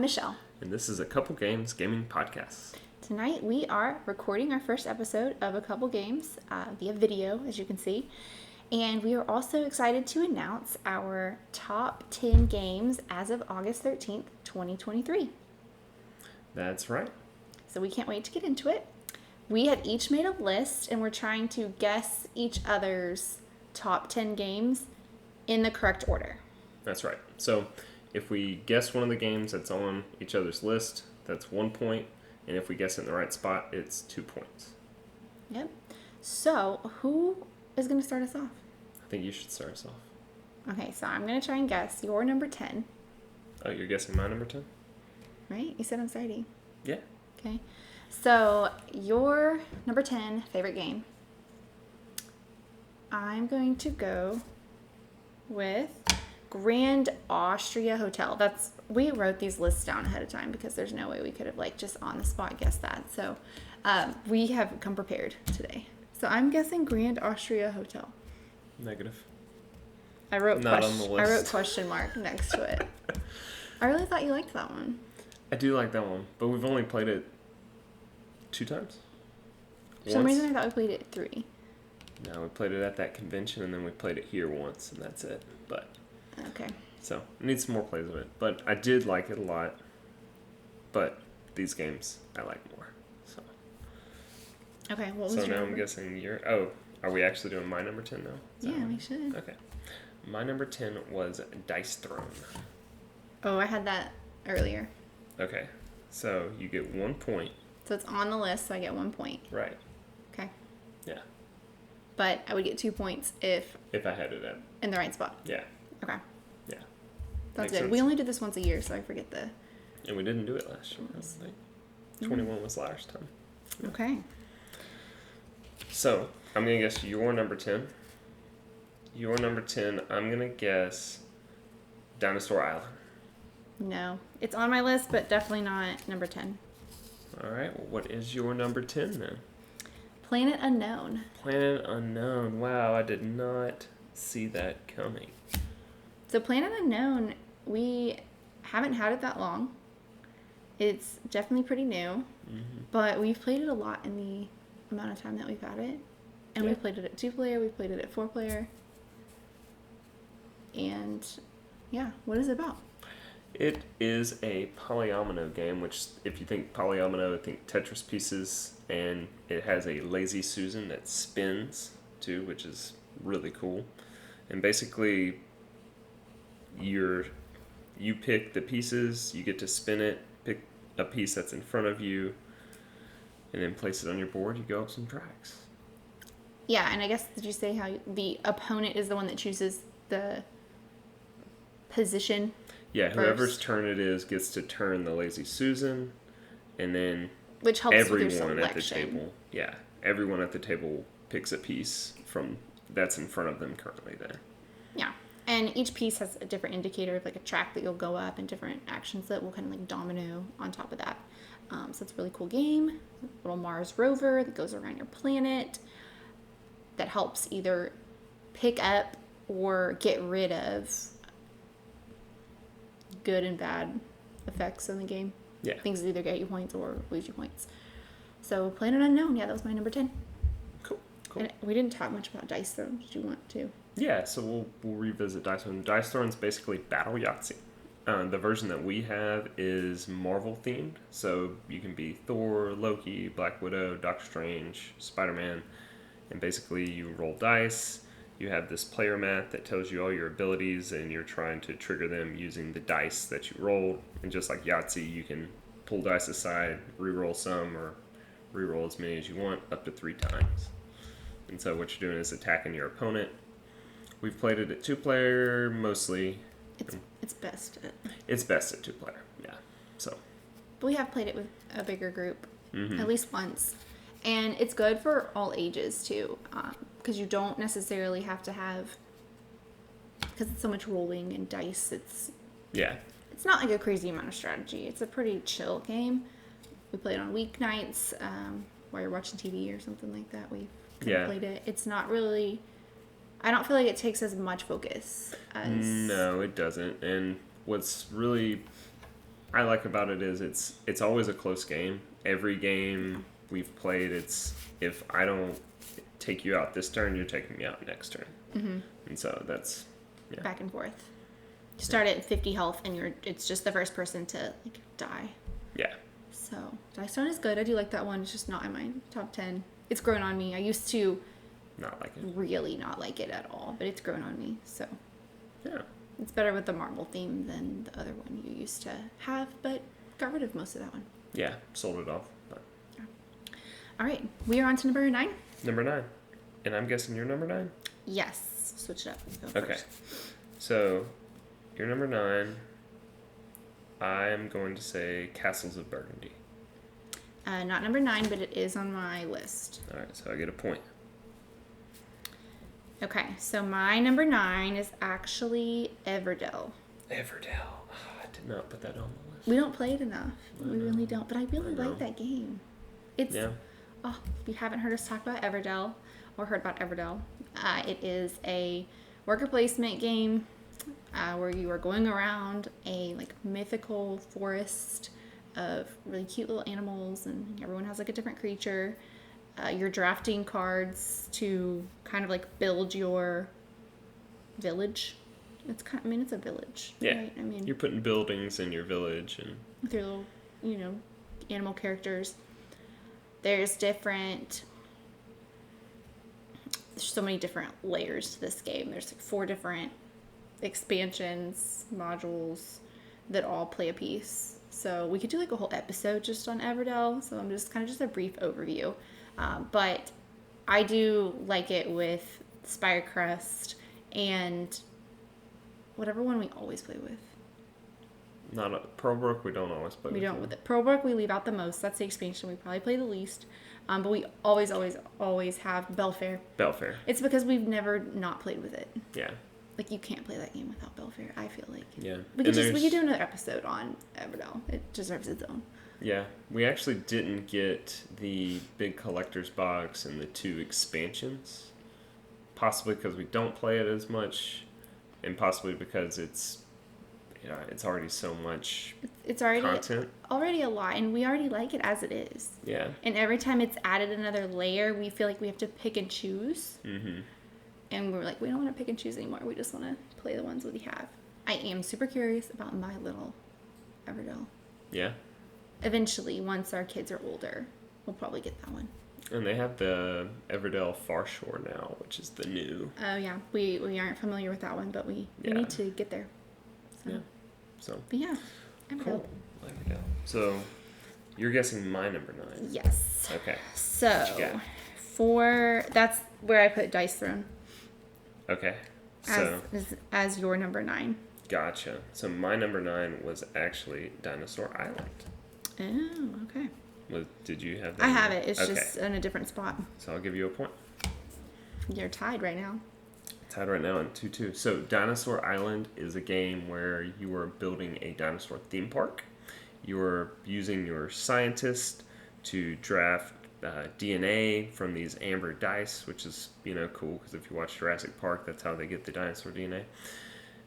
Michelle. And this is a Couple Games gaming podcast. Tonight we are recording our first episode of a Couple Games via video, as you can see. And we are also excited to announce our top 10 games as of August 13th, 2023. That's right. So we can't wait to get into it. We have each made a list and we're trying to guess each other's top 10 games in the correct order. That's right. So if we guess one of the games that's on each other's list, that's 1 point. And if we guess it in the right spot, it's 2 points. Yep. So who is going to start us off? I think you should start us off. Okay, so I'm going to try and guess your number 10. Oh, you're guessing my number 10? Right? You said I'm starting. Yeah. Okay. So your number 10 favorite game. I'm going to go with Grand Austria Hotel. We wrote these lists down ahead of time because there's no way we could have just on the spot guessed that. So we have come prepared today. So I'm guessing Grand Austria Hotel. Negative. I wrote not on the list. I wrote question mark next to it. I really thought you liked that one. I do like that one, but we've only played it 2 times. For some reason I thought we played it 3. No, we played it at that convention and then we played it here once and that's it. But okay. So, I need some more plays of it. But I did like it a lot. But these games, I like more. So, okay, what was so your now number? I'm guessing you're... Oh, are we actually doing my number 10 now? Yeah, we should. Okay. My number 10 was Dice Throne. Oh, I had that earlier. Okay. So, you get 1 point. So it's on the list, so I get 1 point. Right. Okay. Yeah. But I would get 2 points if I had it in the right spot. Yeah. Okay. Yeah. That's Makes good. sense. We only do this once a year, so I forget the... And we didn't do it last year. I don't think. 21 was last time. Okay. So, I'm going to guess your number 10. Your number 10, I'm going to guess Dinosaur Island. No. It's on my list, but definitely not number 10. All right. Well, what is your number 10 then? Planet Unknown. Planet Unknown. Wow, I did not see that coming. So Planet Unknown, we haven't had it that long. It's definitely pretty new, but we've played it a lot in the amount of time that we've had it. And Yeah. we've played it at 2-player, we've played it at 4-player. And yeah, what is it about? It is a polyomino game, which if you think polyomino, think Tetris pieces, and it has a Lazy Susan that spins too, which is really cool. And basically, you pick the pieces, you get to spin it, pick a piece that's in front of you, and then place it on your board. You go up some tracks. Yeah, and I guess, did you say how the opponent is the one that chooses the position? Yeah, whoever's first? turn it is gets to turn the Lazy Susan, and then Which helps with your everyone at the selection. table. Yeah, everyone at the table picks a piece from that's in front of them currently. Then. Yeah, and each piece has a different indicator of a track that you'll go up and different actions that will kind of domino on top of that. So it's a really cool game. Little Mars rover that goes around your planet that helps either pick up or get rid of good and bad effects in the game. Yeah. Things that either get you points or lose you points. So Planet Unknown, yeah, that was my number 10. Cool. And we didn't talk much about Dice though. Did you want to? Yeah, so we'll revisit Dice Throne. Dice Throne is basically Battle Yahtzee. The version that we have is Marvel themed, so you can be Thor, Loki, Black Widow, Doctor Strange, Spider-Man, and basically you roll dice. You have this player mat that tells you all your abilities, and you're trying to trigger them using the dice that you rolled. And just like Yahtzee, you can pull dice aside, re-roll some, or re-roll as many as you want, up to 3 times. And so what you're doing is attacking your opponent. We've played it at 2-player mostly. It's best. It's best at 2-player, yeah. So. But we have played it with a bigger group, at least once. And it's good for all ages, too, because you don't necessarily have to have, because it's so much rolling and dice, it's not like a crazy amount of strategy. It's a pretty chill game. We play it on weeknights, while you're watching TV or something like that. We've played it. It's not really... I don't feel like it takes as much focus as... No, it doesn't. And what's really I like about it is it's always a close game. Every game we've played, it's if I don't take you out this turn, you're taking me out next turn. Mm-hmm. And so that's back and forth. You start at 50 health, and it's just the first person to like die. Yeah. So Dice Throne is good. I do like that one. It's just not in my top 10. It's grown on me. I used to not like it. Really not like it at all, but it's grown on me. So yeah, it's better with the marble theme than the other one you used to have, but got rid of most of that one. Yeah, sold it off. But. Yeah. All right, we are on to number 9. Number 9, and I'm guessing you're number 9. Yes, switch it up. Go okay, first. So you're number 9. I'm going to say Castles of Burgundy. Not number 9, but it is on my list. All right, so I get a point. Okay, so my number 9 is actually Everdel. Everdel. Oh, I did not put that on the list. We don't play it enough. We really don't, but I really like that game. It's if you haven't heard us talk about Everdel or heard about Everdel, it is a worker placement game where you are going around a like mythical forest of really cute little animals, and everyone has like a different creature. You're drafting cards to kind of like build your village. It's it's a village. Yeah. Right? I mean, you're putting buildings in your village and with your little, animal characters. There's so many different layers to this game. There's like 4 different expansions, modules that all play a piece. So we could do like a whole episode just on Everdel. So I'm just kind of a brief overview. But I do like it with Spire Crest and whatever one we always play with. Not a Pearlbrook, we don't always play with. We don't with it. Pearlbrook we leave out the most. That's the expansion we probably play the least. But we always have Belfair. Belfair. It's because we've never not played with it. Yeah. Like you can't play that game without Belfair, I feel like. Yeah. We could do another episode on Everdel. It deserves its own. Yeah, we actually didn't get the big collector's box and the 2 expansions, possibly because we don't play it as much, and possibly because it's already so much it's already content. Already a lot, and we already like it as it is. Yeah. And every time it's added another layer, we feel like we have to pick and choose. Mm-hmm. And we're like, we don't want to pick and choose anymore. We just want to play the ones that we have. I am super curious about my little Everdel. Yeah. Eventually, once our kids are older, we'll probably get that one. And they have the Everdel Far Shore now, which is the new. Oh, yeah. We aren't familiar with that one, but we need to get there. So. Yeah. So. But yeah. Everdel. Cool. Everdel. So, you're guessing my number 9. Yes. Okay. So, that's where I put Dice Throne. Okay. So. As your number 9. Gotcha. So, my number 9 was actually Dinosaur Island. Oh, okay. Did you have that? I have it. It's just in a different spot. So I'll give you a point. You're tied right now. Tied right now in 2-2. So Dinosaur Island is a game where you are building a dinosaur theme park. You are using your scientist to draft DNA from these amber dice, which is cool because if you watch Jurassic Park, that's how they get the dinosaur DNA.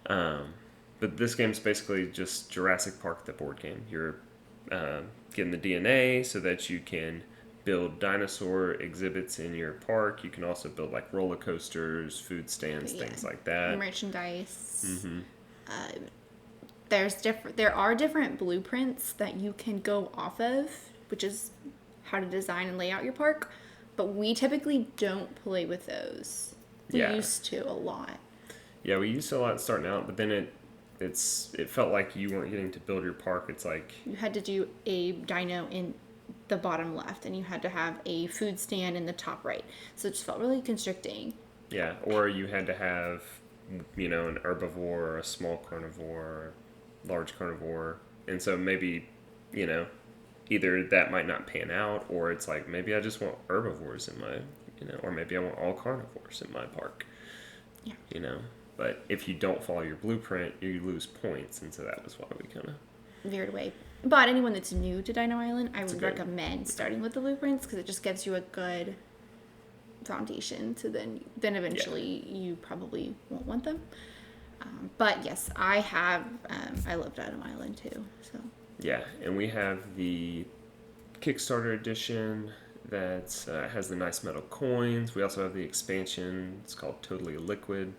But this game is basically just Jurassic Park, the board game. You're getting the DNA so that you can build dinosaur exhibits in your park. You can also build like roller coasters, food stands, things like that. Merchandise. Mm-hmm. There are different blueprints that you can go off of, which is how to design and lay out your park. But we typically don't play with those. We used to a lot. Yeah, we used to a lot starting out, but then it felt like you weren't getting to build your park. It's like you had to do a dino in the bottom left, and you had to have a food stand in the top right. So it just felt really constricting. Yeah, or you had to have, an herbivore, or a small carnivore, or large carnivore, and so maybe, either that might not pan out, or it's like maybe I just want herbivores in my, or maybe I want all carnivores in my park. Yeah. But if you don't follow your blueprint, you lose points, and so that was why we kind of veered away. But anyone that's new to Dino Island, I would recommend starting with the blueprints because it just gives you a good foundation to then eventually you probably won't want them. But yes, I love Dino Island too. So Yeah, and we have the Kickstarter edition that has the nice metal coins. We also have the expansion. It's called Totally Liquid,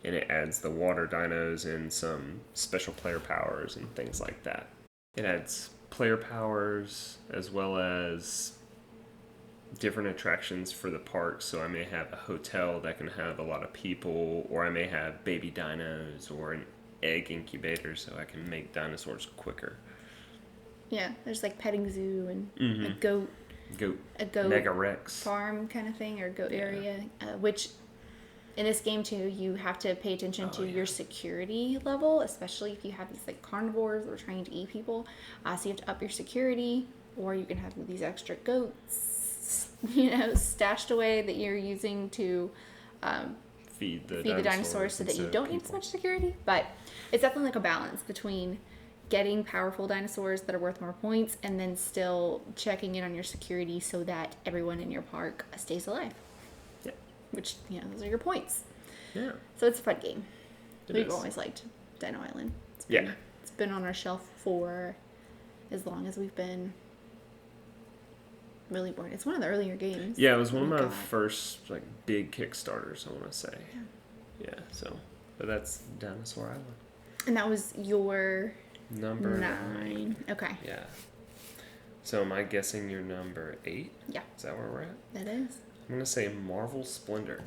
and it adds the water dinos and some special player powers and things like that. It adds player powers as well as different attractions for the park. So I may have a hotel that can have a lot of people, or I may have baby dinos or an egg incubator so I can make dinosaurs quicker. Yeah, there's like petting zoo and a goat Mega Rex farm kind of thing, or goat area, which in this game too, you have to pay attention to your security level, especially if you have these like carnivores that are trying to eat people. So you have to up your security, or you can have these extra goats, stashed away that you're using to feed the dinosaurs so that you don't need so much security. But it's definitely like a balance between getting powerful dinosaurs that are worth more points and then still checking in on your security so that everyone in your park stays alive. Yeah. Which, those are your points. Yeah. So it's a fun game. We've is. always liked Dino Island. It's been on our shelf for as long as we've been really bored. It's one of the earlier games. Yeah, it was one of my first big Kickstarters, I want to say. Yeah. But that's Dinosaur Island. And that was your number 9. Okay. Yeah. So am I guessing you're number 8? Yeah. Is that where we're at? That is. I'm going to say Marvel Splendor.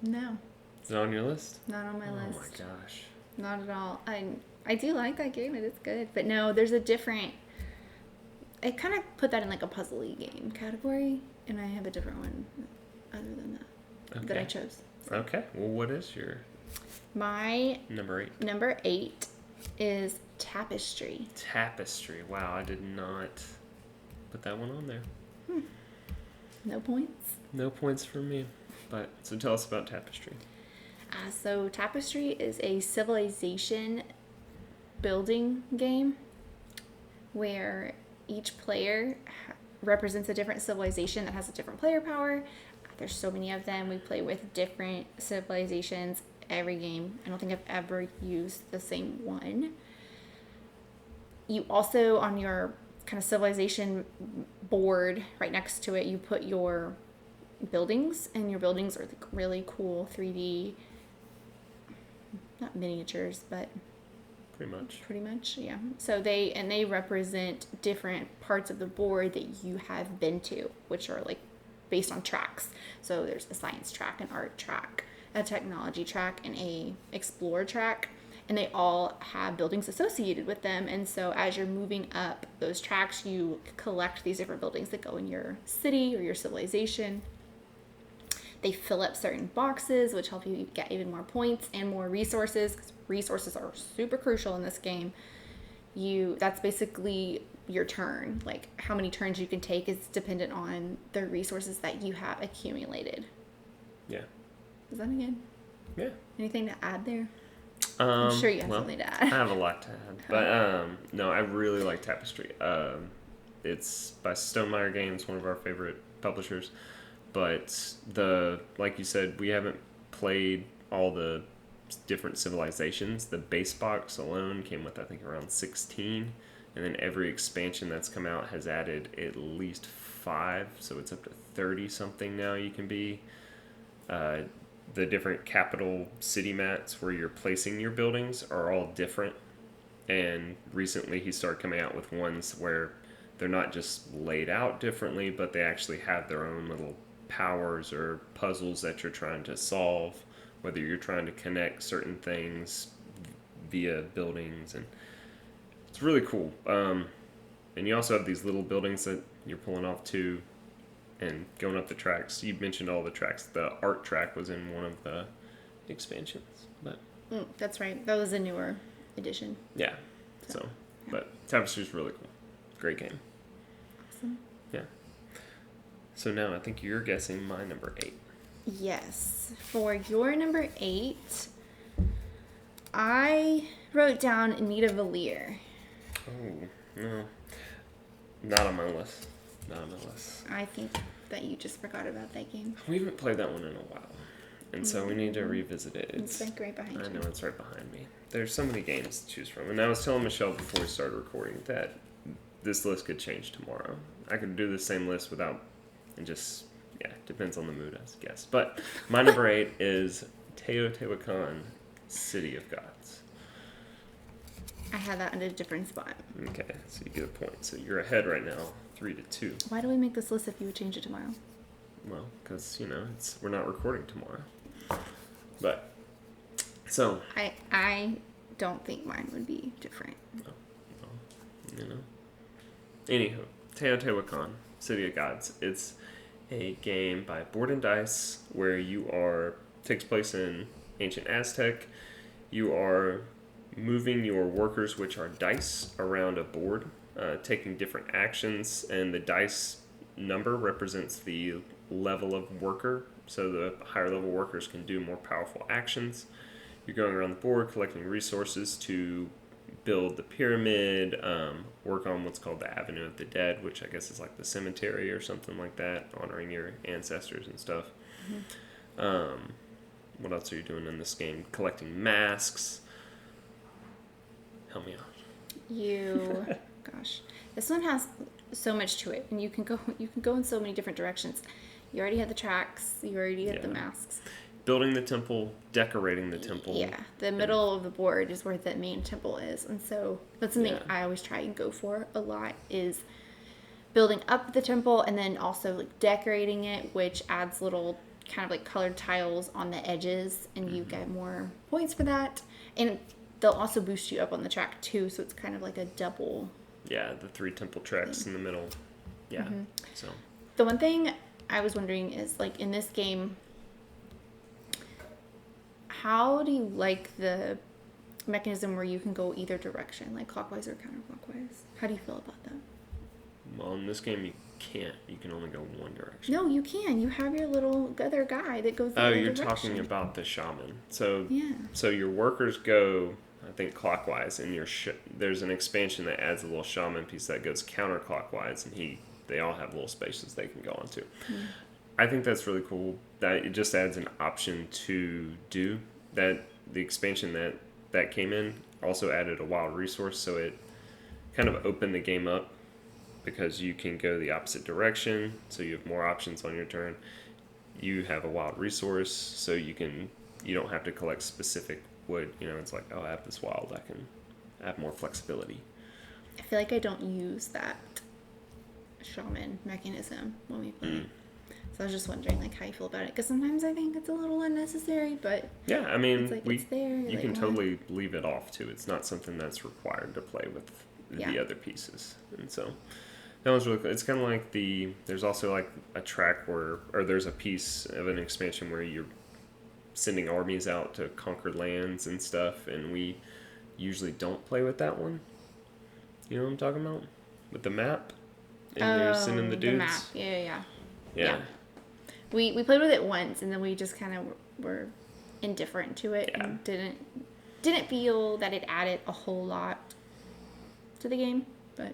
No. Is it on your list? Not on my list. Oh my gosh. Not at all. I do like that game. It is good. But no, there's a different... I kind of put that in like a puzzly game category, and I have a different one other than that that I chose. So. Okay. Well, what is your... My... Number 8. Number 8 is Tapestry. Tapestry. Wow, I did not put that one on there. No points? No points for me. But so tell us about Tapestry. So Tapestry is a civilization building game where each player represents a different civilization that has a different player power. There's so many of them. We play with different civilizations every game. I don't think I've ever used the same one. You also, on your kind of civilization board right next to it, you put your buildings, and your buildings are like really cool 3D, not miniatures, but pretty much, yeah. So they represent different parts of the board that you have been to, which are like based on tracks. So there's a science track, an art track, a technology track, and a explore track, and they all have buildings associated with them. And so as you're moving up those tracks, you collect these different buildings that go in your city or your civilization. They fill up certain boxes, which help you get even more points and more resources, because resources are super crucial in this game. That's basically your turn. Like, how many turns you can take is dependent on the resources that you have accumulated. Yeah. Is that good? Yeah. Anything to add there? I'm sure you have something to add. I have a lot to add. But, no, I really like Tapestry. It's by Stonemaier Games, one of our favorite publishers. But like you said, we haven't played all the different civilizations. The base box alone came with, I think, around 16. And then every expansion that's come out has added at least 5. So it's up to 30-something now you can be. The different capital city mats where you're placing your buildings are all different. And recently he started coming out with ones where they're not just laid out differently, but they actually have their own little powers or puzzles that you're trying to solve, whether you're trying to connect certain things via buildings, and it's really cool. And you also have these little buildings that you're pulling off too and going up the tracks. You mentioned all the tracks. The art track was in one of the expansions, but that's right, that was a newer edition. Yeah. So but Tapestry's really cool. Great game. Awesome. Yeah. So now I think you're guessing my number 8. Yes. For your number 8, I wrote down Nita Valier. Oh, no. Not on my list. Not on my list. I think that you just forgot about that game. We haven't played that one in a while. And so we need to revisit it. It's like right behind you. I know, it's right behind me. There's so many games to choose from. And I was telling Michelle before we started recording that this list could change tomorrow. I could do the same list without, and just, depends on the mood, I guess. But my number 8 is Teotihuacan, City of Gods. I had that in a different spot. Okay, so you get a point. So you're ahead right now, 3-2. Why do we make this list if you would change it tomorrow? Well, because, we're not recording tomorrow. But, so. I don't think mine would be different. Anywho, Teotihuacan, City of Gods. It's a game by Board and Dice where takes place in ancient Aztec. You are moving your workers, which are dice, around a board, taking different actions, and the dice number represents the level of worker, so the higher level workers can do more powerful actions. You're going around the board collecting resources to build the pyramid, work on what's called the Avenue of the Dead, which I guess is like the cemetery or something like that, honoring your ancestors and stuff. Mm-hmm. What else are you doing in this game? Collecting masks. Help me out. Gosh, this one has so much to it, and you can go in so many different directions. You already had the tracks. You already had the masks. Building the temple, decorating the temple. Yeah, the middle of the board is where the main temple is, and so that's something I always try and go for a lot, is building up the temple and then also like decorating it, which adds little kind of like colored tiles on the edges, and you get more points for that. And they'll also boost you up on the track too, so it's kind of like a double. Yeah, the 3 temple tracks in the middle. Yeah. Mm-hmm. So the one thing I was wondering is, like, in this game, how do you like the mechanism where you can go either direction, like clockwise or counterclockwise? How do you feel about that? Well, in this game you can't. You can only go one direction. No, you can. You have your little other guy that goes the other direction. Talking about the shaman. So yeah. So your workers go, I think, clockwise, and there's an expansion that adds a little shaman piece that goes counterclockwise, and they all have little spaces they can go onto. Mm. I think that's really cool. That it just adds an option to do that. The expansion that came in also added a wild resource, so it kind of opened the game up because you can go the opposite direction, so you have more options on your turn. You have a wild resource, so you don't have to collect specific wood. It's like, I have this wild, I can have more flexibility. I feel like I don't use that shaman mechanism when we play. So I was just wondering, like, how you feel about it, because sometimes I think it's a little unnecessary, but yeah, I mean, it's like it's there. You can totally leave it off too. It's not something that's required to play with the other pieces, and so that was really cool. It's kind of like there's also like a track or there's a piece of an expansion where you're sending armies out to conquer lands and stuff, and we usually don't play with that one. You know what I'm talking about? With the map, and you're sending the dudes. The map, yeah. We played with it once, and then we just kind of were indifferent to it and didn't feel that it added a whole lot to the game. But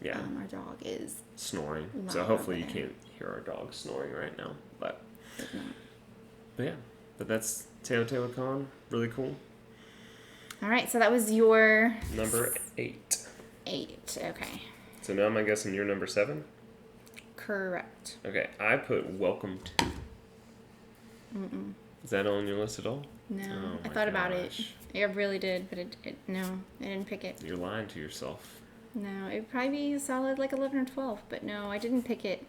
our dog is snoring, so hopefully you can't hear our dog snoring right now. But that's Teotihuacan. Really cool. All right, so that was your number 8. 8, okay. So now I'm guessing you're number 7. Correct. Okay, I put Welcome to. Mm-mm. Is that on your list at all? No, I thought about it. I really did, but no, I didn't pick it. You're lying to yourself. No, it'd probably be a solid like 11 or 12, but no, I didn't pick it.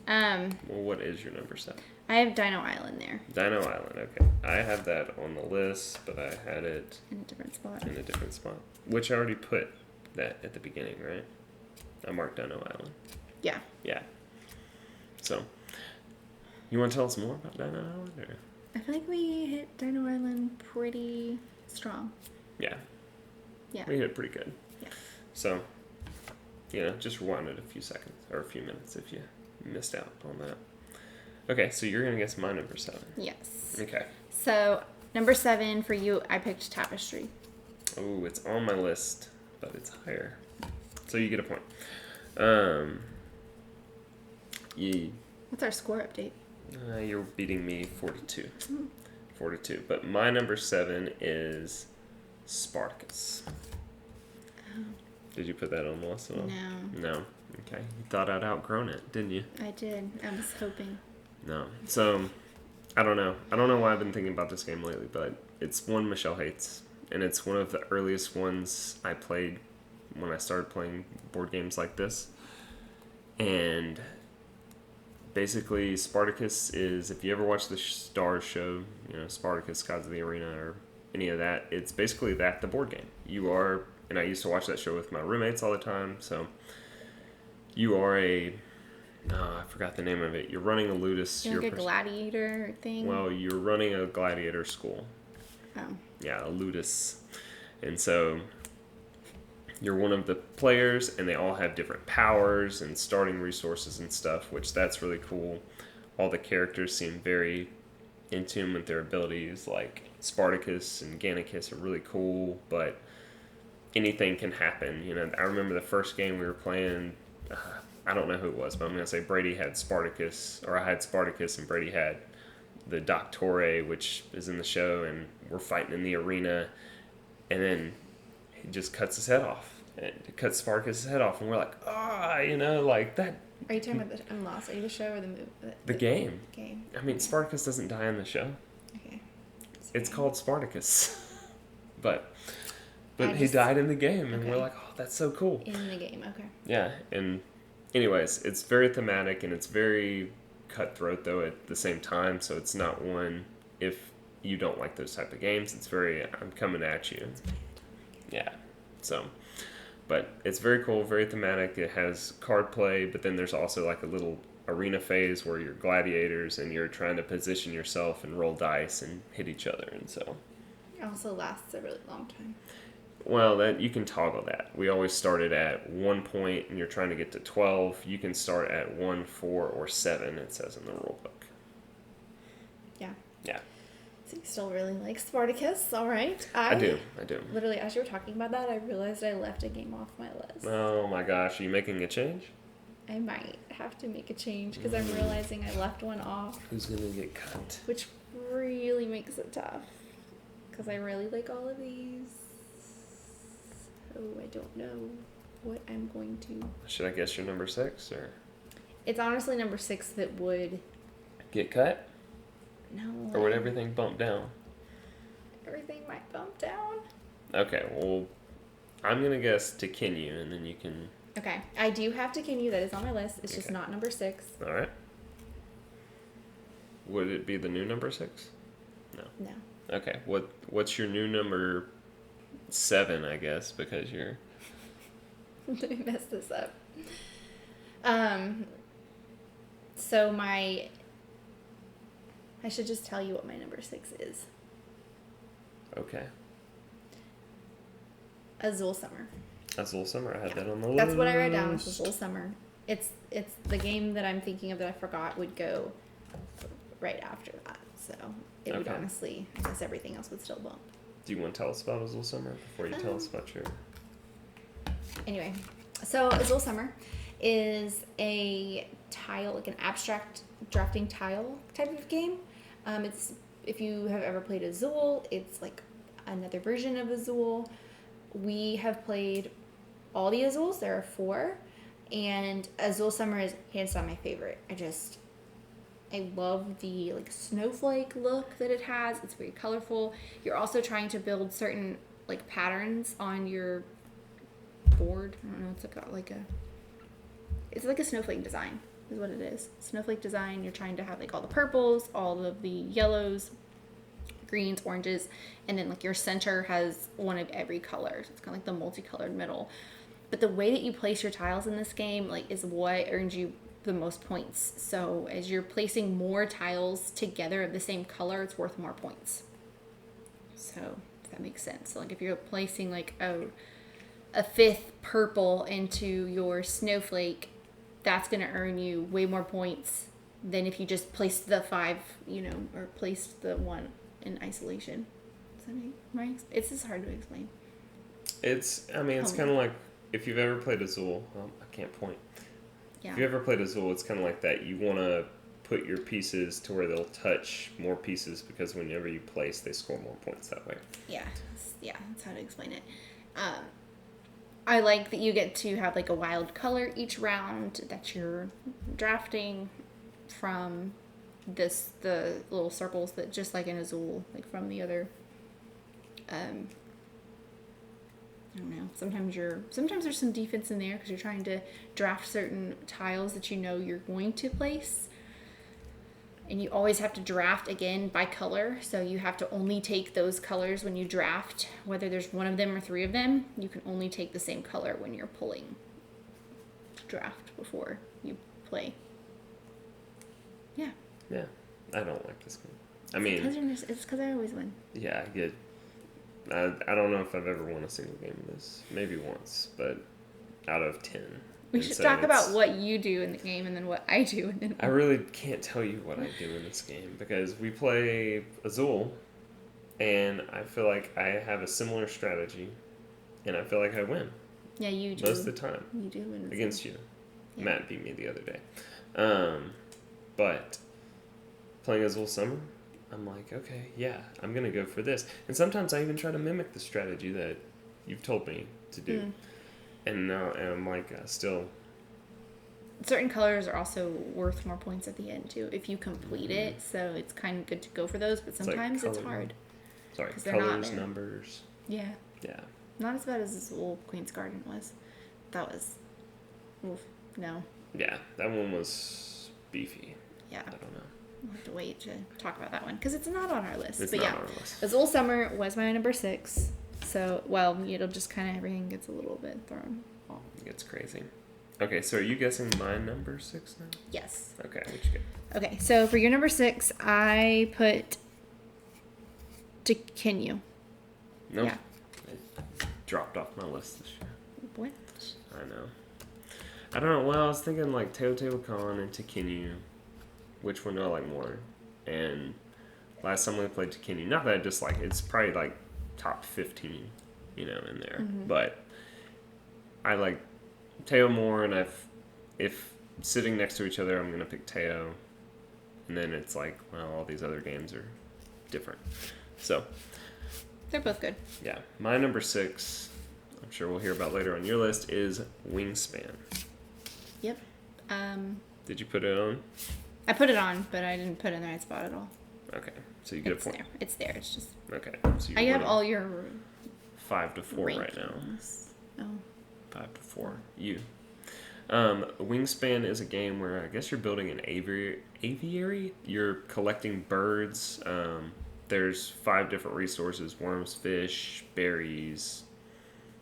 Well, what is your number 7? I have Dino Island there. Dino Island, okay. I have that on the list, but I had it in a different spot. Which I already put that at the beginning, right? I marked Dino Island. Yeah. Yeah. So, you want to tell us more about Dino Island? Or? I feel like we hit Dino Island pretty strong. Yeah. Yeah. We hit it pretty good. Yeah. So, just rewind it a few seconds or a few minutes if you missed out on that. Okay, so you're going to guess my number 7. Yes. Okay. So, number 7 for you, I picked Tapestry. Oh, it's on my list, but it's higher. So you get a point. What's our score update? You're beating me 42. 4-2. But my number 7 is Spartacus. Oh. Did you put that on the list at all? No. No. Okay. You thought I'd outgrown it, didn't you? I did. I was hoping. No. So, I don't know. I don't know why I've been thinking about this game lately, but it's one Michelle hates. And it's one of the earliest ones I played when I started playing board games like this. And basically, Spartacus is, if you ever watch the Stars show, Spartacus, Gods of the Arena, or any of that, it's basically that, the board game. You are, and I used to watch that show with my roommates all the time, so you are I forgot the name of it. You're running a ludus. You're like a gladiator thing? Well, you're running a gladiator school. Oh. Yeah, a ludus. And so you're one of the players, and they all have different powers and starting resources and stuff, which that's really cool. All the characters seem very in tune with their abilities, like Spartacus and Gannicus are really cool, but anything can happen. I remember the first game we were playing, I don't know who it was, but I'm going to say Brady had Spartacus, or I had Spartacus and Brady had the Doctore, which is in the show, and we're fighting in the arena, and then he just cuts his head off. It cuts Spartacus' head off, and we're like, like that. Are you talking about I'm lost. Are you the show or the movie? The game. Game. I mean, Spartacus doesn't die in the show. Okay. It's called Spartacus. but he died in the game, and we're like, oh, that's so cool. In the game, okay. Yeah, and anyways, it's very thematic, and it's very cutthroat, though, at the same time, so it's not one, if you don't like those type of games, it's very, I'm coming at you. Yeah, so, but it's very cool, very thematic. It has card play, but then there's also like a little arena phase where you're gladiators and you're trying to position yourself and roll dice and hit each other, and so. It also lasts a really long time. Well, that you can toggle that. We always started at 1 point, and you're trying to get to 12. You can start at 1, 4, or 7, it says in the rule book. Yeah. Yeah. So you still really like Spartacus, all right. I do. Literally, as you were talking about that, I realized I left a game off my list. Oh my gosh, are you making a change? I might have to make a change, because I'm realizing I left one off. Who's going to get cut? Which really makes it tough, because I really like all of these. Oh, I don't know what I'm going to... Should I guess your number 6, or? It's honestly number 6 that would... Get cut? No. Or would everything bump down? Everything might bump down. Okay, well, I'm going to guess Tekinu, and then you can... Okay, I do have Tekinu, that is on my list. It's just not number 6. All right. Would it be the new number 6? No. Okay, what's your new number 7, I guess, because you're... Let me mess this up. So I should just tell you what my number 6 is. Okay. Azul Summer. Azul Summer, I had that on the list. That's what I wrote down, Azul Summer. It's the game that I'm thinking of that I forgot would go right after that. So it would honestly, I guess everything else would still bump. Do you want to tell us about Azul Summer before you tell us about your... Anyway, so Azul Summer is a tile, like an abstract drafting tile type of game. It's, if you have ever played Azul, it's like another version of Azul. We have played all the Azuls. There are 4, and Azul Summer is hands down my favorite. I love the like snowflake look that it has. It's very colorful. You're also trying to build certain like patterns on your board. I don't know. It's like a snowflake design is what it is. Snowflake design. You're trying to have like all the purples, all of the yellows, greens, oranges, and then like your center has one of every color. So it's kind of like the multicolored middle. But the way that you place your tiles in this game like is what earns you the most points. So as you're placing more tiles together of the same color, it's worth more points. So if that makes sense. So like if you're placing like a 5th purple into your snowflake, that's going to earn you way more points than if you just placed the 5, or placed the 1 in isolation. Does that make right? It's just hard to explain. It's kind of like if you've ever played Azul. I can't point. Yeah. If you ever played Azul, it's kind of like that. You want to put your pieces to where they'll touch more pieces because whenever you place, they score more points that way. Yeah, that's how to explain it. I like that you get to have like a wild color each round that you're drafting from the little circles that just like in Azul, like from the other. I don't know. Sometimes there's some defense in there because you're trying to draft certain tiles that you know you're going to place. And you always have to draft again by color. So you have to only take those colors when you draft. Whether there's one of them or three of them, you can only take the same color when you're pulling to draft before you play. Yeah. Yeah. I don't like this game. I mean... It's because I always win. Yeah, I get... I don't know if I've ever won a single game of this. Maybe once, but out of 10. We should talk about what you do in the game and then what I do. And then I really can't tell you what I do in this game because we play Azul, and I feel like I have a similar strategy, and I feel like I win. Yeah, you do. Most of the time. You do win. Against you. Yeah. Matt beat me the other day. But playing Azul Summer, I'm like, okay, yeah, I'm going to go for this. And sometimes I even try to mimic the strategy that you've told me to do. Mm. And I'm like, still... Certain colors are also worth more points at the end, too, if you complete it. So it's kind of good to go for those, but sometimes it's hard. Sorry, colors, numbers. Yeah. Yeah. Not as bad as this old Queen's Garden was. That was... Oof, no. Yeah, that one was beefy. Yeah. I don't know. We'll have to wait to talk about that one because it's not on our list. It's but not yeah, on our list. Azul Summer was my number 6. So, well, it'll just kind of everything gets a little bit thrown off. It gets crazy. Okay, so are you guessing my number 6 now? Yes. Okay, what you get? Okay, so for your number 6, I put Tekinu. Nope. Yeah. It dropped off my list this year. What? I know. I don't know. Well, I was thinking like Teotihuacan and Tekinu. Which one do I like more? And last time we played Tekinu, not that I dislike it, it's probably like top 15, in there. Mm-hmm. But I like Teo more, and if sitting next to each other, I'm going to pick Teo. And then it's like, well, all these other games are different. So. They're both good. Yeah. My number 6, I'm sure we'll hear about later on your list, is Wingspan. Yep. Did you put it on? I put it on, but I didn't put it in the right spot at all. Okay. So you get a point. There. It's there. It's just... Okay. So I have all your... 5 to 4 rankings. Right now. Oh. 5 to 4. You. Wingspan is a game where I guess you're building an aviary. You're collecting birds. There's 5 different resources: worms, fish, berries,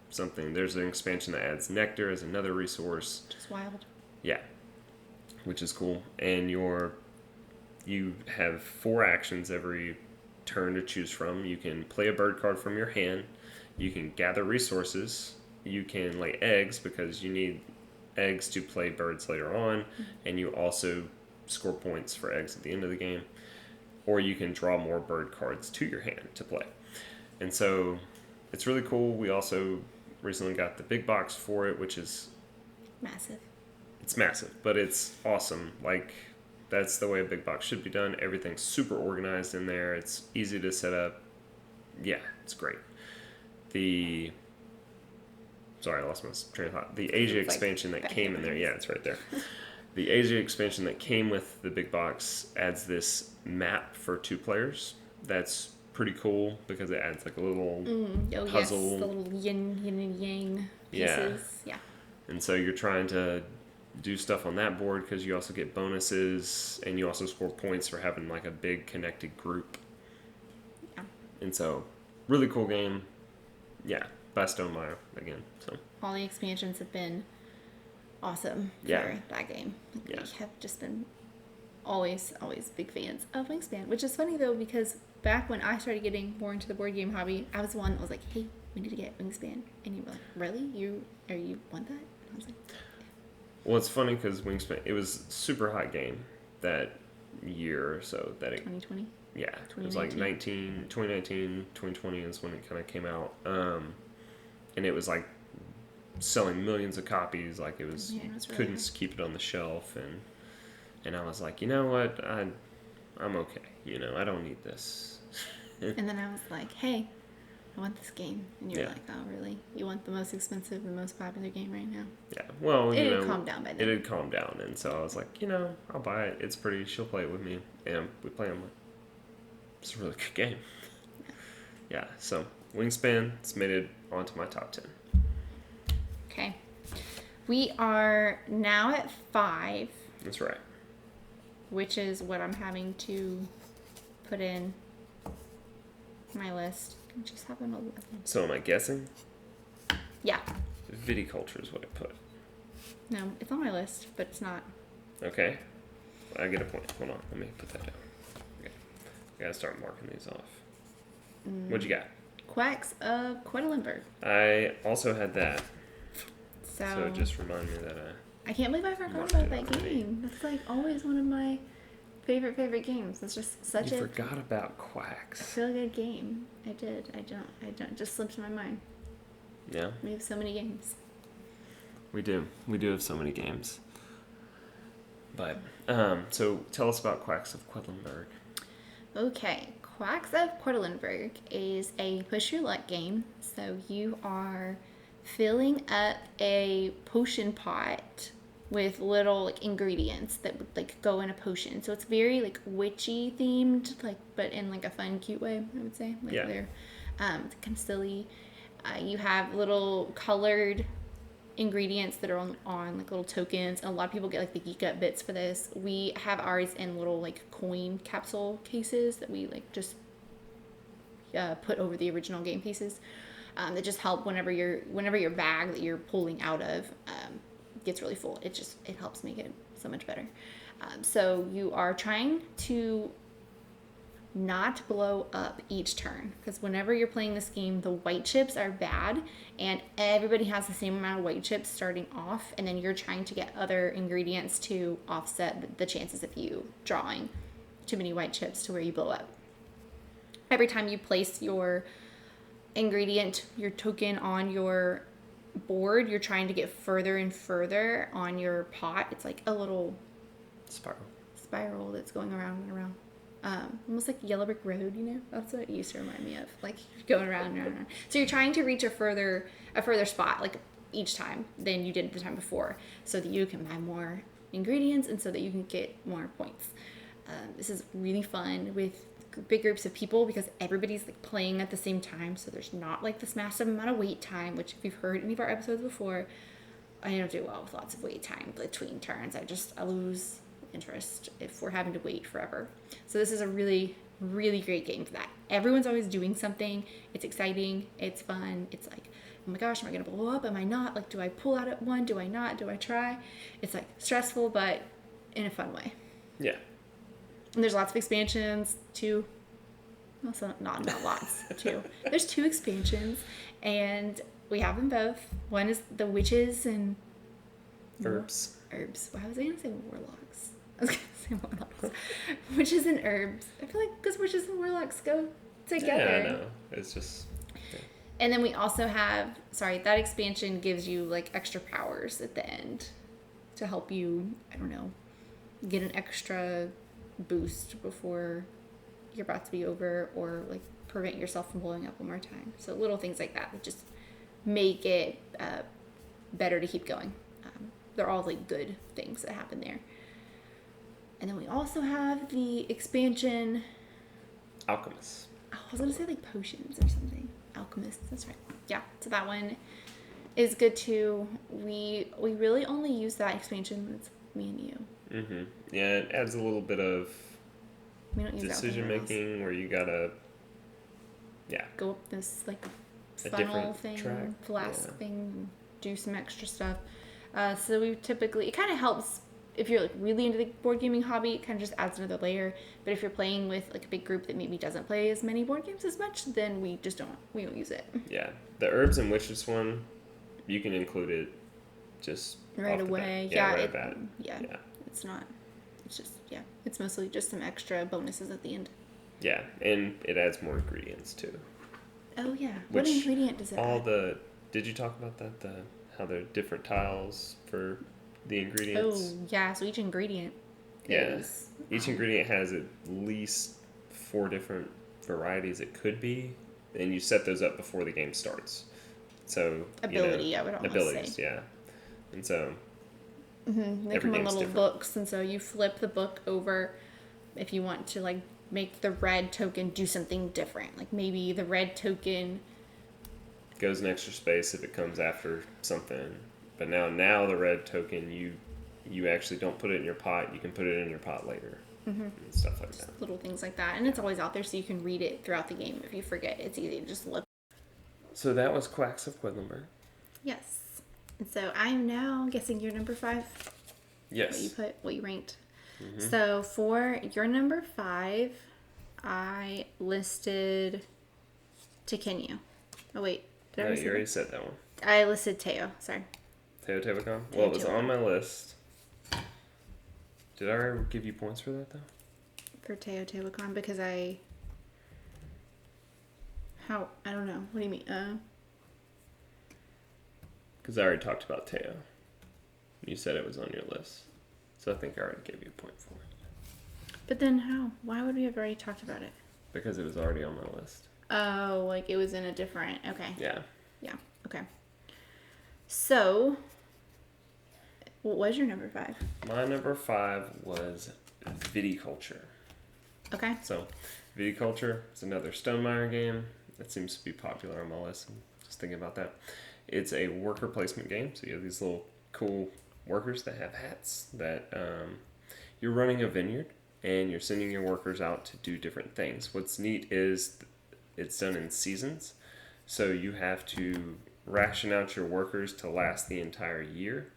something. There's an expansion that adds nectar as another resource. Just wild. Yeah. Which is cool. And you have 4 actions every turn to choose from. You can play a bird card from your hand. You can gather resources. You can lay eggs because you need eggs to play birds later on. And you also score points for eggs at the end of the game. Or you can draw more bird cards to your hand to play. And so it's really cool. We also recently got the big box for it, which is... Massive. It's massive, but it's awesome. Like, that's the way a big box should be done. Everything's super organized in there. It's easy to set up. Yeah, it's great. Sorry, I lost my train of thought. The Asia expansion that came in there. Yeah, it's right there. The Asia expansion that came with the big box adds this map for 2 players. That's pretty cool because it adds like a little puzzle. Yes, the little yin and yang pieces. Yeah. And so you're trying to do stuff on that board because you also get bonuses and you also score points for having like a big connected group. Yeah. And so, really cool game. Yeah, by Stonemaier again. So all the expansions have been awesome for that game. We have just been always big fans of Wingspan, which is funny though because back when I started getting more into the board game hobby, I was the one that was like, hey, we need to get Wingspan. And you were like, really? You want that? And I was like, well, it's funny because Wingspan, it was a super hot game that year or so. 2020? Yeah. It was like 2019, 2020 is when it kind of came out. And it was like selling millions of copies. Like it was, it was really couldn't hard. keep it on the shelf. And And I was like, you know what? I'm okay. You know, I don't need this. And then I was like, hey, I want this game. And you were Yeah. like, oh, really? You want the most expensive, the most popular game right now? Yeah. Well, It you had know, calmed down by then. it had calmed down, and so I was like, you know, I'll buy it. It's pretty. She'll play it with me, and we play them. It's a really good game. Yeah. So Wingspan, it's made it onto my top 10. Okay. We are now at 5, That's right. which is what I'm having to put in my list. I just have an 11. So am I guessing? Yeah. Viticulture is what I put. No, it's on my list, but it's not. Okay. I get a point. Hold on. Let me put that down. Okay. I gotta start marking these off. What'd you got? Quacks of Portland. I also had that. So So just remind me that I can't believe I forgot marked about it that already. game. That's like always one of my favorite games. It's just such you a forgot about Quacks. feel good game. I did. I don't. It just slipped my mind. Yeah, We have so many games. we do. We do have so many games. But, so tell us about Quacks of Portland. Okay, Quacks of Portland is a push your luck game. So you are filling up a potion pot with little like ingredients that would like go in a potion. So it's very like witchy themed, like but in like a fun, cute way. I would say. Like Yeah. they're kind of silly. You have little colored ingredients that are on like little tokens. And a lot of people get like the geek up bits for this. We have ours in little like coin capsule cases that we like just put over the original game pieces. That just help whenever your bag that you're pulling out of gets really full. It helps make it so much better. So you are trying to not blow up each turn, because whenever you're playing this game, the white chips are bad and everybody has the same amount of white chips starting off, and then you're trying to get other ingredients to offset the chances of you drawing too many white chips to where you blow up. Every time you place your ingredient, your token on your board, you're trying to get further and further on your pot. It's like a little spiral that's going around and around. Almost like Yellow Brick Road, you know? That's what it used to remind me of. Like going around and around and around. So you're trying to reach a further spot, like each time than you did the time before, so that you can buy more ingredients and so that you can get more points. This is really fun with big groups of people because everybody's like playing at the same time, so there's not like this massive amount of wait time, which if you've heard any of our episodes before, I don't do well with lots of wait time between turns. I lose interest if we're having to wait forever. So this is a really, really great game for that. Everyone's always doing something. It's exciting. It's fun. It's like, oh my gosh, am I going to blow up? Am I not? Like, do I pull out at one? Do I not? Do I try? It's like stressful, but in a fun way. Yeah. And there's lots of expansions too. Also, not lots, too. There's 2 expansions, and we have them both. One is the witches and Herbs. Why was I going to say warlocks? I was going to say warlocks. Witches and herbs. I feel like because witches and warlocks go together. Yeah, I know. It's just... Yeah. And then we also have, that expansion gives you like extra powers at the end to help you, I don't know, get an extra boost before you're about to be over, or like prevent yourself from blowing up one more time. So little things like that just make it better to keep going. They're all like good things that happen there. And then we also have the expansion Alchemist. I was gonna say like potions or something. Alchemists, that's right. Yeah, so that one is good too. We really only use that expansion when it's me and you. Mm-hmm. Yeah, it adds a little bit of We don't use decision making where you gotta, go up this like a funnel different thing, track. flask thing, do some extra stuff. So we typically, it kind of helps if you're like really into the board gaming hobby. It kind of just adds another layer. But if you're playing with like a big group that maybe doesn't play as many board games as much, then we don't use it. Yeah, the herbs and witches one, you can include it just right off the away. bat. Yeah, right bat. Yeah. It's not. It's just It's mostly just some extra bonuses at the end. Yeah, and it adds more ingredients too. Oh yeah. What ingredient does it add? Did you talk about that? How there are different tiles for the ingredients. Oh yeah. So each ingredient is. Each ingredient has at least 4 different varieties it could be, and you set those up before the game starts. So ability, I would almost abilities, say. yeah. And so they come in little books, and so you flip the book over if you want to like make the red token do something different. Like maybe the red token goes an extra space if it comes after something. But now the red token, you actually don't put it in your pot. You can put it in your pot later. And stuff like that. Little things like that. And it's always out there so you can read it throughout the game. If you forget, it's easy to just look. So that was Quacks of Portland. Yes. And so I'm now guessing your number 5. Yes. What you ranked. So for your number 5, I listed Tekenyu. Oh wait, did I you already said that one. I listed Teo. Sorry. Teotihuacan? Well, it was on my list. Did I ever give you points for that though? For Teotihuacan because I don't know. What do you mean? Because I already talked about Teo. You said it was on your list. So I think I already gave you a point for it. But then how? Why would we have already talked about it? Because it was already on my list. Oh, like it was in a different... Okay. Yeah. Yeah. Okay. So, what was your number 5? My number 5 was Viticulture. Okay. So, Viticulture is another Stonemaier game that seems to be popular on my list. I'm just thinking about that. It's a worker placement game. So you have these little cool workers that have hats that you're running a vineyard and you're sending your workers out to do different things. What's neat is it's done in seasons. So you have to ration out your workers to last the entire year.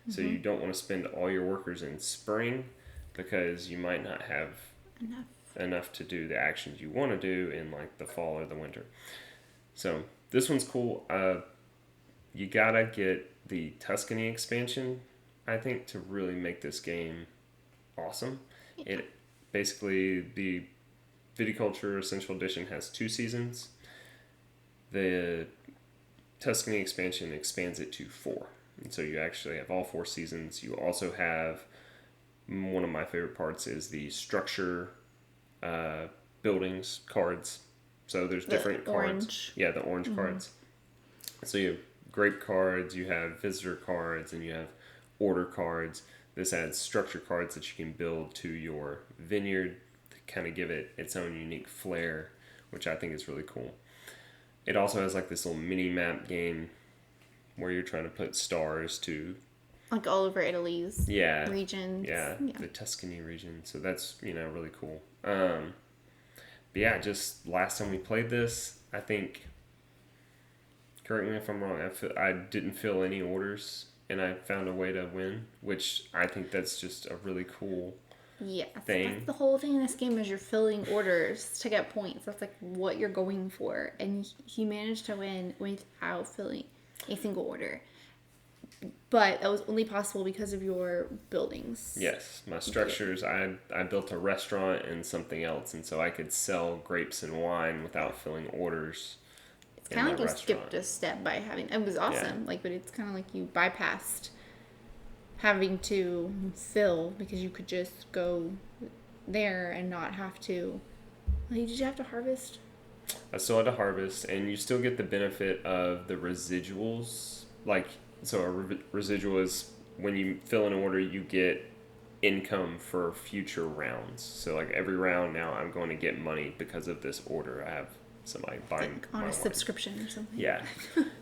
So you don't want to spend all your workers in spring because you might not have enough to do the actions you want to do in like the fall or the winter. So this one's cool. You gotta get the Tuscany expansion, I think, to really make this game awesome. Yeah. It basically, the Viticulture Essential Edition has 2 seasons. The Tuscany expansion expands it to 4. And so you actually have all 4 seasons. You also have, one of my favorite parts is the structure buildings cards. So there's different cards. Yeah, the orange cards. So you have grape cards, you have visitor cards, and you have order cards. This adds structure cards that you can build to your vineyard to kind of give it its own unique flair, which I think is really cool. It also has like this little mini map game where you're trying to put stars to like all over Italy's regions. Yeah, the Tuscany region. So that's, really cool. But yeah, just last time we played this, I think, correct me if I'm wrong, I didn't fill any orders and I found a way to win, which I think that's just a really cool thing. That's the whole thing in this game is you're filling orders to get points. That's like what you're going for. And he managed to win without filling a single order. But that was only possible because of your buildings. Yes, my structures. I built a restaurant and something else, and so I could sell grapes and wine without filling orders. It's kind of like you skipped a step by having... It was awesome, but it's kind of like you bypassed having to fill because you could just go there and not have to... Did you have to harvest? I still had to harvest, and you still get the benefit of the residuals. So a residual is when you fill an order, you get income for future rounds. So every round now, I'm going to get money because of this order. I have somebody buying on my a subscription or something. Yeah,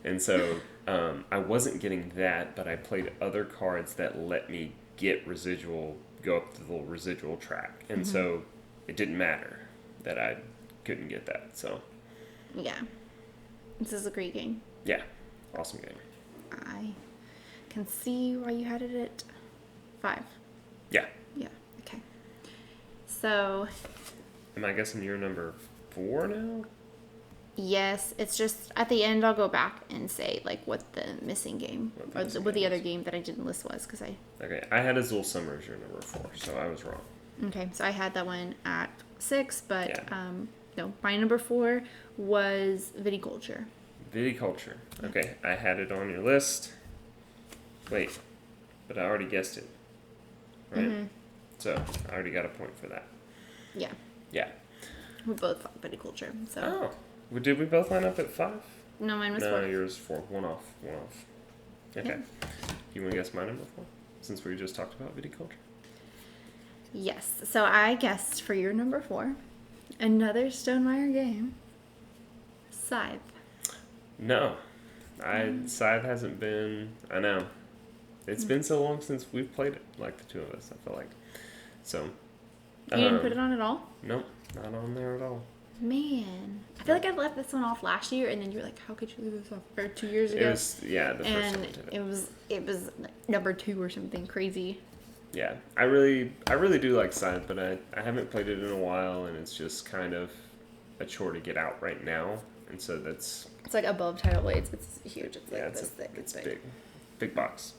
and so I wasn't getting that, but I played other cards that let me get residual, go up to the little residual track, and so it didn't matter that I couldn't get that. So yeah, this is a great game. Yeah, awesome game. I can see why you had it at 5. Yeah. Yeah. Okay. So. Am I guessing you're number 4 now? Yes. It's just at the end I'll go back and say what the missing game what the other game that I didn't list was because I. Okay. I had Azul Summer as your number 4, so I was wrong. Okay. So I had that one at 6, but no. My number 4 was Viticulture. Viticulture. Okay, I had it on your list. Wait, but I already guessed it, right? So I already got a point for that. Yeah. Yeah. We both thought viticulture. So. Oh. Well, did we both line up at 5? No, mine was 4. No, yours 4. One off. Okay. Yeah. You want to guess my number 4? Since we just talked about viticulture. Yes. So I guessed for your number 4, another Stonemaier game, Scythe. No. Scythe hasn't been... I know. It's been so long since we've played it, like the two of us, I feel like. So... You didn't put it on at all? Nope. Not on there at all. Man. I feel like I left this one off last year, and then you were like, how could you leave this off? Or 2 years ago. It was, the first time we did it. It was like number 2 or something crazy. Yeah. I really do like Scythe, but I haven't played it in a while, and it's just kind of a chore to get out right now. And so that's... It's like above Tidal Blades. It's huge. It's like it's this thick. It's big. Big box.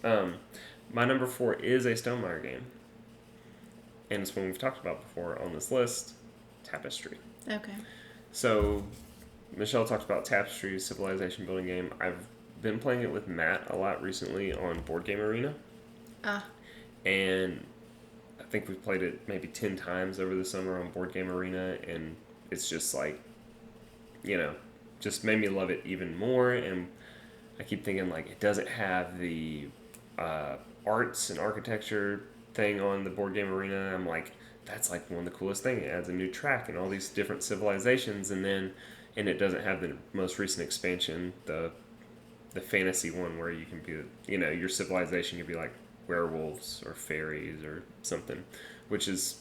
My number 4 is a Stonemaier game. And it's one we've talked about before on this list, Tapestry. Okay. So, Michelle talked about Tapestry, civilization building game. I've been playing it with Matt a lot recently on Board Game Arena. And I think we've played it maybe 10 times over the summer on Board Game Arena, and it's just like, just made me love it even more. And I keep thinking, like, it doesn't have the arts and architecture thing on the Board Game Arena. I'm like, that's like one of the coolest things. It adds a new track and all these different civilizations, and it doesn't have the most recent expansion, the fantasy one where you can be, your civilization can be like werewolves or fairies or something, which is,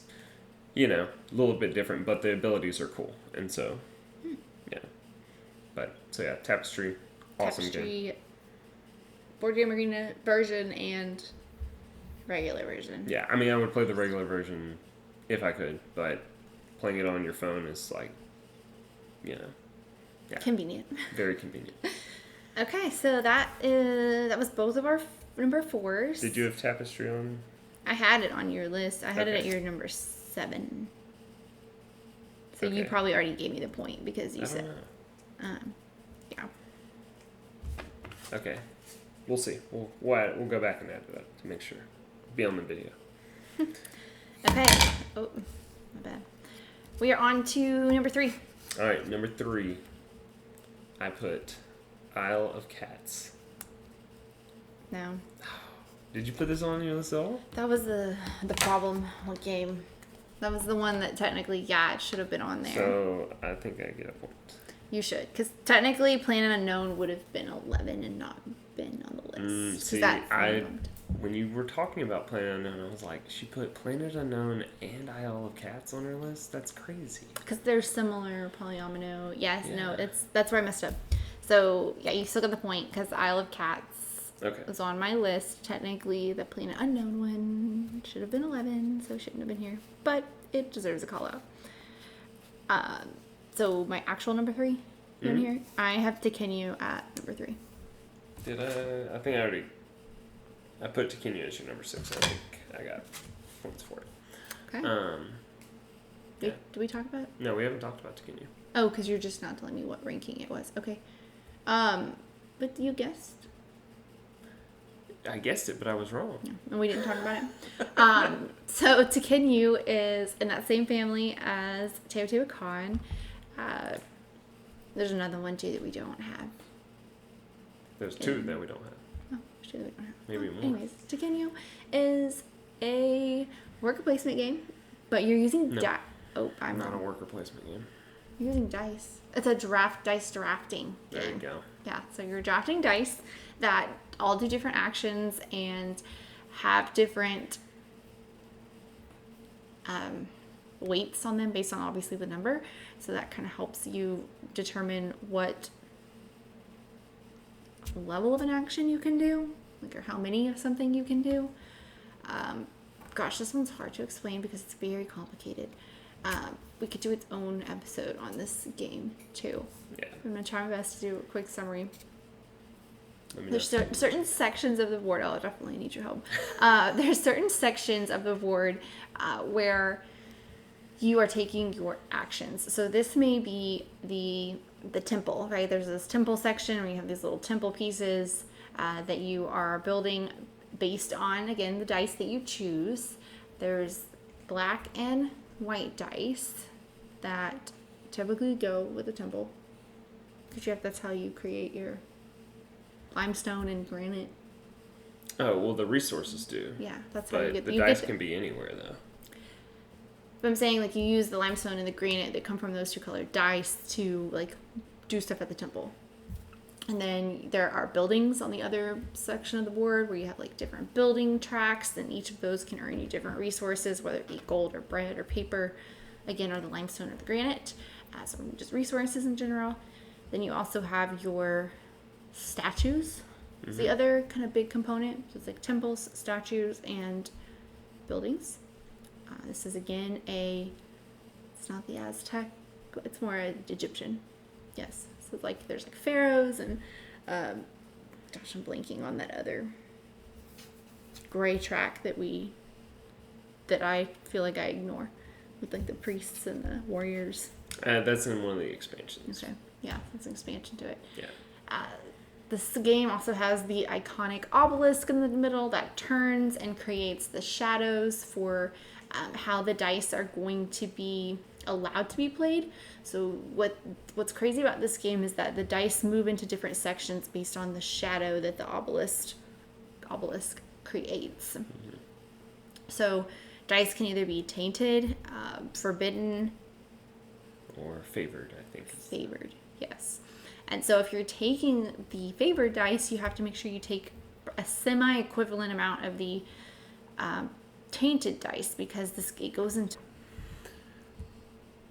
a little bit different, but the abilities are cool. And so, yeah. But, so yeah, Tapestry, awesome Tapestry, game. Board Game Arena version and regular version. Yeah, I mean, I would play the regular version if I could, but playing it on your phone is like, yeah. Convenient. Very convenient. Okay, so that was both of our number 4s. Did you have Tapestry on? I had it on your list. I had it at your number 7. So you probably already gave me the point because you said, yeah. Okay, we'll see. We'll go back and add to that to make sure. Be on the video. Okay. Oh, my bad. We are on to number 3. All right, number 3. I put Isle of Cats. No. Did you put this on your list at all? That was the problem with game. That was the one that technically, it should have been on there. So I think I get a point. You should, because technically Planet Unknown would have been 11 and not been on the list. When you were talking about Planet Unknown, I was like, she put Planet Unknown and Isle of Cats on her list? That's crazy. Because they're similar, polyomino. Yes, yeah. No, that's where I messed up. So, yeah, you still got the point, because Isle of Cats was on my list. Technically, the Planet Unknown one should have been 11, so it shouldn't have been here. But it deserves a call out. So, my actual number 3, you want to hear? I have Tekenu at number 3. Did I? I think I put Tekenu as your number 6. I think I got points for it. Okay. Did we talk about it? No, we haven't talked about Tekenu. Oh, because you're just not telling me what ranking it was. Okay. But you guessed. I guessed it, but I was wrong. Yeah, and we didn't talk about it. So Tekenu is in that same family as Teotihuacan. There's another one too that we don't have. There's 2 that we don't have. Oh, there's 2 that we don't have. Maybe more. Anyways, Tekenu is a worker placement game, but you're using dice. Oh, I'm not wrong. a worker placement game. You're using dice. It's a dice drafting game. There you go. Yeah, so you're drafting dice that all do different actions and have different weights on them based on obviously the number. So that kind of helps you determine what level of an action you can do, like, or how many of something you can do. Gosh, this one's hard to explain because it's very complicated. We could do its own episode on this game too. Yeah. I'm gonna try my best to do a quick summary. There's certain sections of the board. I'll definitely need your help. There's certain sections of the board where you are taking your actions. So this may be the temple, right? There's this temple section where you have these little temple pieces that you are building based on, again, the dice that you choose. There's black and white dice that typically go with a temple. Because that's how you create your limestone and granite. Oh, well, the resources do. Yeah, that's how you get the dice can be anywhere, though. But I'm saying, like, you use the limestone and the granite that come from those two colored dice to, like, do stuff at the temple. And then there are buildings on the other section of the board where you have, like, different building tracks, and each of those can earn you different resources, whether it be gold or bread or paper, again, or the limestone or the granite, so just resources in general. Then you also have your statues. It's the other kind of big component. So it's like temples, statues, and buildings. This is, again, it's not the Aztec, it's more Egyptian. Yes. So it's like there's like pharaohs and, gosh, I'm blanking on that other gray track that I feel like I ignore with like the priests and the warriors. That's in one of the expansions. Okay. Yeah, that's an expansion to it. Yeah. This game also has the iconic obelisk in the middle that turns and creates the shadows for how the dice are going to be allowed to be played. So what's crazy about this game is that the dice move into different sections based on the shadow that the obelisk creates. Mm-hmm. So dice can either be tainted, forbidden, or favored, I think. Favored, yes. And so if you're taking the favored dice, you have to make sure you take a semi-equivalent amount of the tainted dice, because it goes into...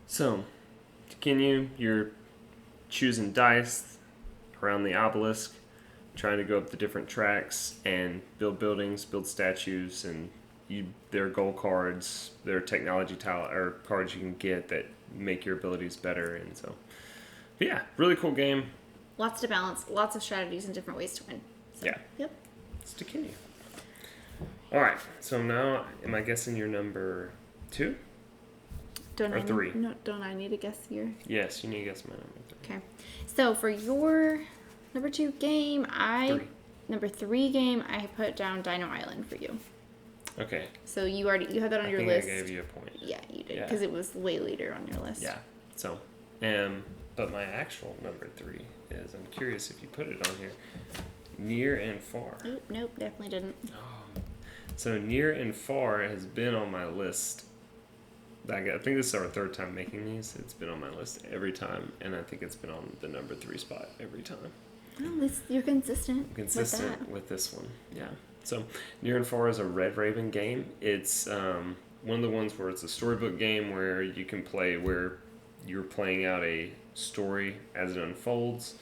So, to continue, you're choosing dice around the obelisk, trying to go up the different tracks and build buildings, build statues, and there are gold cards, there are technology cards you can get that make your abilities better, and so... But yeah, really cool game. Lots to balance, lots of strategies and different ways to win. So, yeah. Yep. Let's continue. All right, so now, am I guessing your number 2? Don't I need to guess your... Yes, you need to guess my number 3. Okay. So for your number 2 game, number 3 game, I put down Dino Island for you. Okay. So you have that on your list. I gave you a point. Yeah, you did, because it was way later on your list. Yeah. So, but my actual number 3 is, I'm curious if you put it on here, Near and Far. Nope, definitely didn't. Oh. So Near and Far has been on my list. I think this is our 3rd time making these. It's been on my list every time, and I think it's been on the number 3 spot every time. Well, at least you're consistent. With this one, yeah. So Near and Far is a Red Raven game. It's one of the ones where it's a storybook game where you can play where you're playing out a story as it unfolds.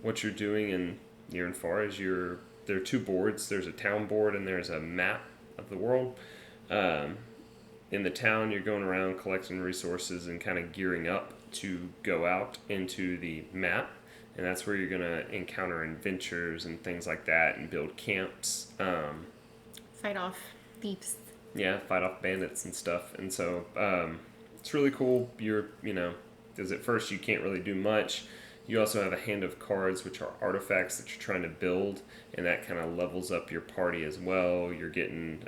What you're doing in Near and Far is there are 2 boards. There's a town board and there's a map of the world. In the town, you're going around collecting resources and kind of gearing up to go out into the map. And that's where you're going to encounter adventures and things like that and build camps. Fight off thieves. Yeah, fight off bandits and stuff. And so it's really cool. Because at first you can't really do much. You also have a hand of cards, which are artifacts that you're trying to build, and that kind of levels up your party as well. You're getting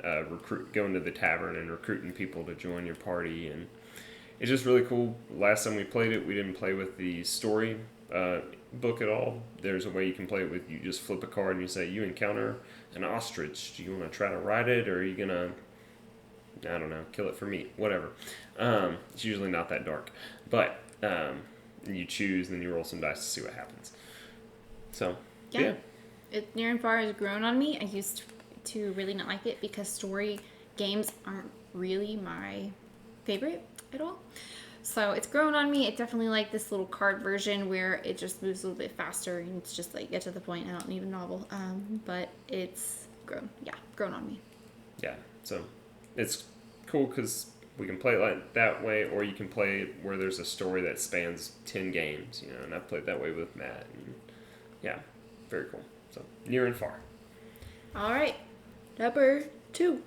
going to the tavern and recruiting people to join your party, and it's just really cool. Last time we played it, we didn't play with the story book at all. There's a way you can play it with. You just flip a card and you say, you encounter an ostrich. Do you want to try to ride it, or are you gonna, I don't know, kill it for meat? Whatever. It's usually not that dark, but you choose, and then you roll some dice to see what happens. So, yeah. Near and Far has grown on me. I used to really not like it because story games aren't really my favorite at all. So it's grown on me. It's definitely like this little card version where it just moves a little bit faster and it's just like get to the point. I don't need a novel. But it's grown on me. Yeah. So it's cool because we can play it like that way, or you can play it where there's a story that spans 10 games, and I've played that way with Matt. And yeah, very cool. So, Near and Far. All right. Number 2.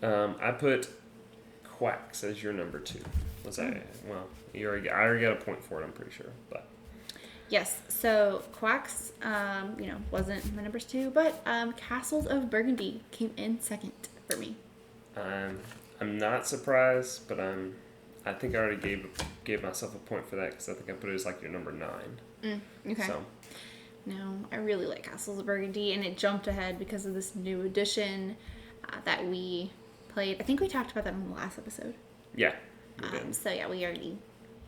I put Quacks as your number 2. I already got a point for it, I'm pretty sure. But yes, so Quacks, wasn't my number 2, but Castles of Burgundy came in second for me. I'm not surprised, but I think I already gave myself a point for that because I think I put it as like your number 9. Okay. So. No, I really like Castles of Burgundy, and it jumped ahead because of this new edition that we played. I think we talked about that on the last episode. Yeah, we did. So yeah, we already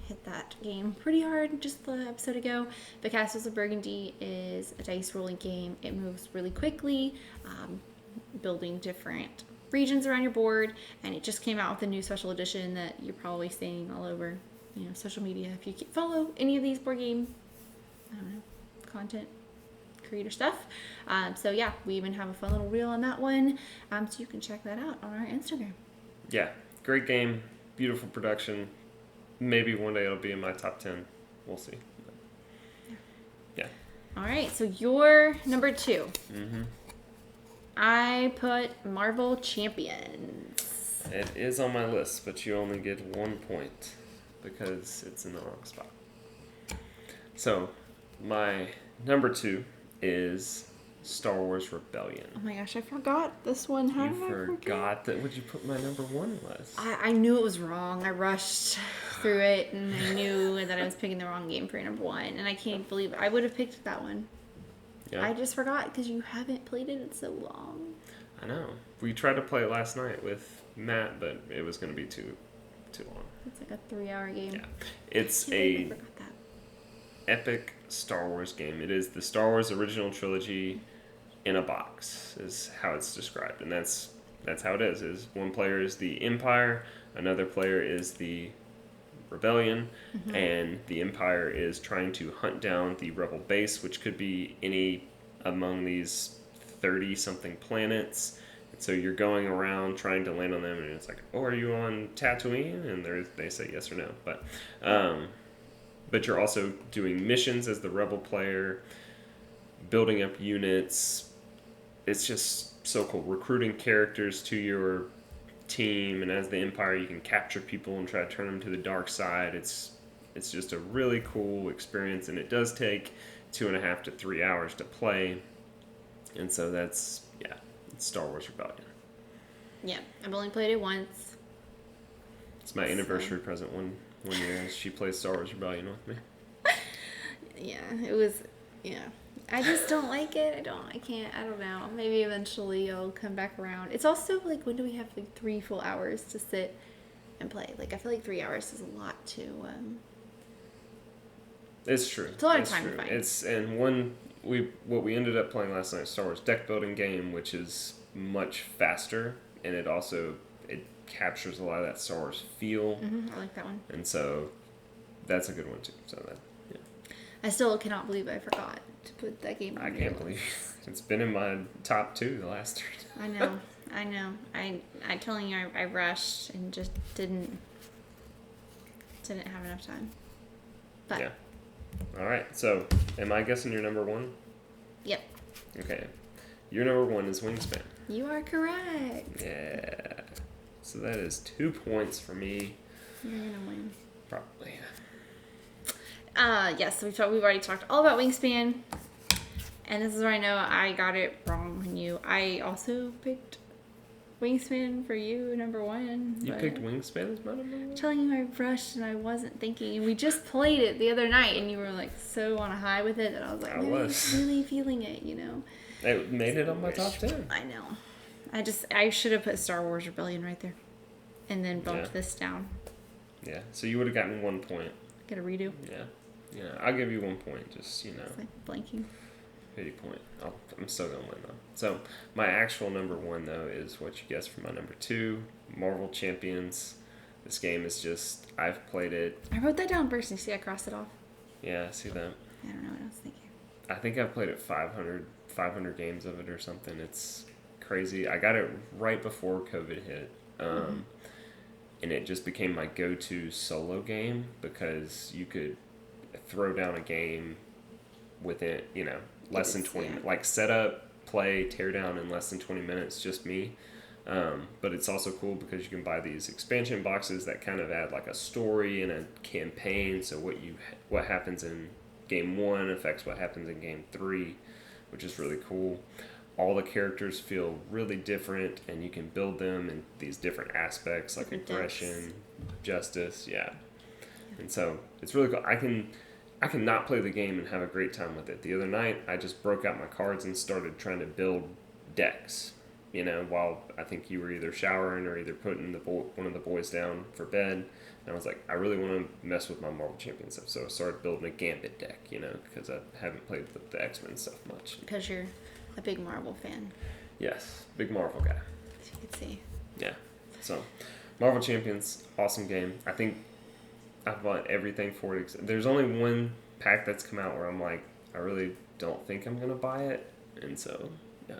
hit that game pretty hard just the episode ago. But Castles of Burgundy is a dice rolling game. It moves really quickly, building different regions around your board, and it just came out with a new special edition that you're probably seeing all over, social media. If you follow any of these board game, I don't know, content creator stuff. So yeah, we even have a fun little reel on that one. So you can check that out on our Instagram. Yeah, great game, beautiful production. Maybe one day it'll be in my top 10. We'll see. Yeah. All right, so your number 2. Mm-hmm. I put Marvel Champions. It is on my list, but you only get 1 point because it's in the wrong spot. So, my number 2 is Star Wars Rebellion. Oh my gosh, I forgot this one. How did I forget? You forgot that what you put my number 1 was. I knew it was wrong. I rushed through it, and I knew that I was picking the wrong game for your number 1, and I can't believe it. I would have picked that one. Yeah. I just forgot because you haven't played it in so long. I know. We tried to play it last night with Matt, but it was going to be too long. It's like a 3-hour game. Yeah. It's a epic Star Wars game. It is the Star Wars original trilogy in a box is how it's described. And that's how it is one player is the Empire, another player is the Rebellion, and the Empire is trying to hunt down the Rebel base, which could be any among these 30-something planets. And so you're going around trying to land on them, and it's like, oh, are you on Tatooine? And they say yes or no. But you're also doing missions as the Rebel player, building up units. It's just so cool. Recruiting characters to your team, and as the Empire you can capture people and try to turn them to the dark side. It's just a really cool experience, and it does take 2.5 to 3 hours to play. And so it's Star Wars Rebellion. Yeah, I've only played it once. It's my anniversary present one year. She plays Star Wars Rebellion with me. Yeah, it was. Yeah, I just don't like it. I don't know. Maybe eventually I'll come back around. It's also like, when do we have like 3 full hours to sit and play? Like, I feel like 3 hours is a lot to. It's true. It's a lot of time to find. What we ended up playing last night, Star Wars deck building game, which is much faster, and it captures a lot of that Star Wars feel. I like that one. And so that's a good one too. So I still cannot believe I forgot to put that game on. I can't believe it's been in my top 2 the last 3 times. I know. I'm telling you, I rushed and just didn't have enough time. But yeah. All right. So, am I guessing your number 1? Yep. Okay. Your number 1 is Wingspan. You are correct. Yeah. So that is 2 points for me. You're gonna win. Probably. Yes, we've already talked all about Wingspan, and this is where I know I got it wrong on you. I also picked Wingspan for you, number 1. You picked Wingspan as my number 1? I'm telling you, I rushed and I wasn't thinking, and we just played it the other night, and you were like so on a high with it that I was like, really feeling it, It made it on my top 10. I know. I should have put Star Wars Rebellion right there, and then bumped this down. Yeah, so you would have gotten 1 point. Get a redo. Yeah, I'll give you 1 point. Just It's like blanking. Pity point. I'm still gonna win though. So my actual number 1 though is what you guessed for my number 2, Marvel Champions. This game is just, I've played it. I wrote that down first. You see, I crossed it off. Yeah, I see that. I don't know what I was thinking. I think I've played it 500 games of it or something. It's crazy. I got it right before COVID hit. And it just became my go-to solo game because you could throw down a game within, less than 20 minutes. Like, set up, play, tear down in less than 20 minutes, just me. But it's also cool because you can buy these expansion boxes that kind of add like a story and a campaign. So what happens in game 1 affects what happens in game 3, which is really cool. all the characters feel really different, and you can build them in these different aspects, like Different aggression, justice, yeah. And so it's really cool. I can not play the game and have a great time with it. The other night, I just broke out my cards and started trying to build decks. You know, while I think you were either showering or either putting one of the boys down for bed. And I was like, I really want to mess with my Marvel Champion stuff. So I started building a Gambit deck, you know, because I haven't played the X-Men stuff much. Because you're a big Marvel fan. Yes, big Marvel guy. As you can see. Yeah. So, Marvel Champions, awesome game. I think I've bought everything for it. There's only one pack that's come out where I'm like, I really don't think I'm going to buy it. And so, yeah.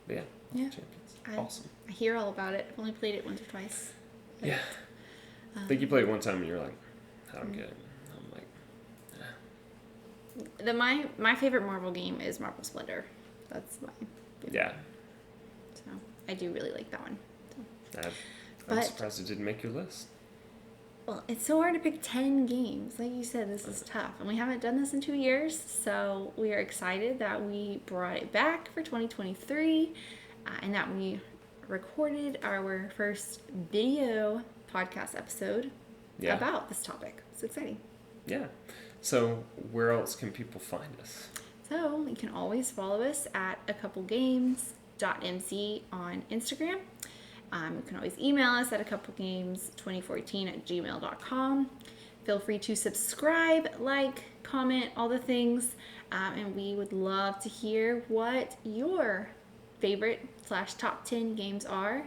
But yeah, Marvel Champions. Awesome. I hear all about it. I've only played it once or twice. But, yeah. I think you played it one time and you're like, I don't get it. I'm like, My favorite Marvel game is Marvel Splendor. That's my favorite. Yeah. So I do really like that one. So. I'm surprised it didn't make your list. Well, it's so hard to pick 10 games. Like you said, this is tough. And we haven't done this in 2 years, so we are excited that we brought it back for 2023 and that we recorded our first video podcast episode about this topic. It's exciting. Yeah. So where else can people find us? So you can always follow us at acouplegames.mc on Instagram. You can always email us at acouplegames2014@gmail.com. Feel free to subscribe, like, comment, all the things. And we would love to hear what your favorite / top 10 games are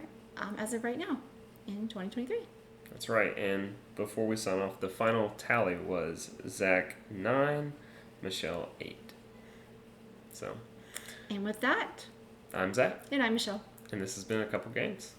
as of right now in 2023. That's right. And before we sign off, the final tally was Zach 9, Michelle 8. So. And with that, I'm Zach. and I'm Michelle. And this has been A Couple Games.